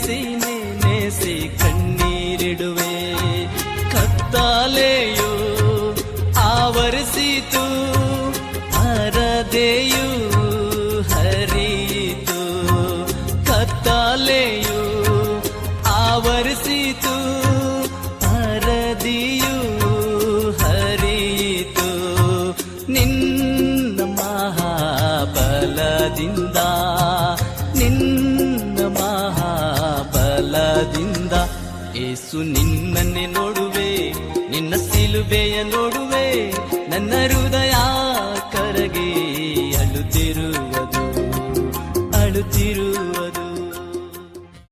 ನೆನೆಸಿ ಕಣ್ಣೀರಿಡುವೆ. ಕತ್ತಲೆಯು ಆವರಿಸಿತು, ಪರದೆಯು ಹರಿಯಿತು. ಕತ್ತಲೆಯು ಆವರಿಸಿತು, ಪರದೆಯು ಹರಿಯಿತು. ನಿನ್ನ ಮಹಾಬಲದಿಂದ, ನಿನ್ನ ಮಹಾಬಲದಿಂದ ಯೇಸು ನಿನ್ನನ್ನೇ ನೋಡುವೆ, ನಿನ್ನ ಸಿಲುಬೆಯ ನೋಡುವೆ. ನನ್ನ ಹೃದಯ ಕರಗಿ ಅಳುತ್ತಿರುವುದು.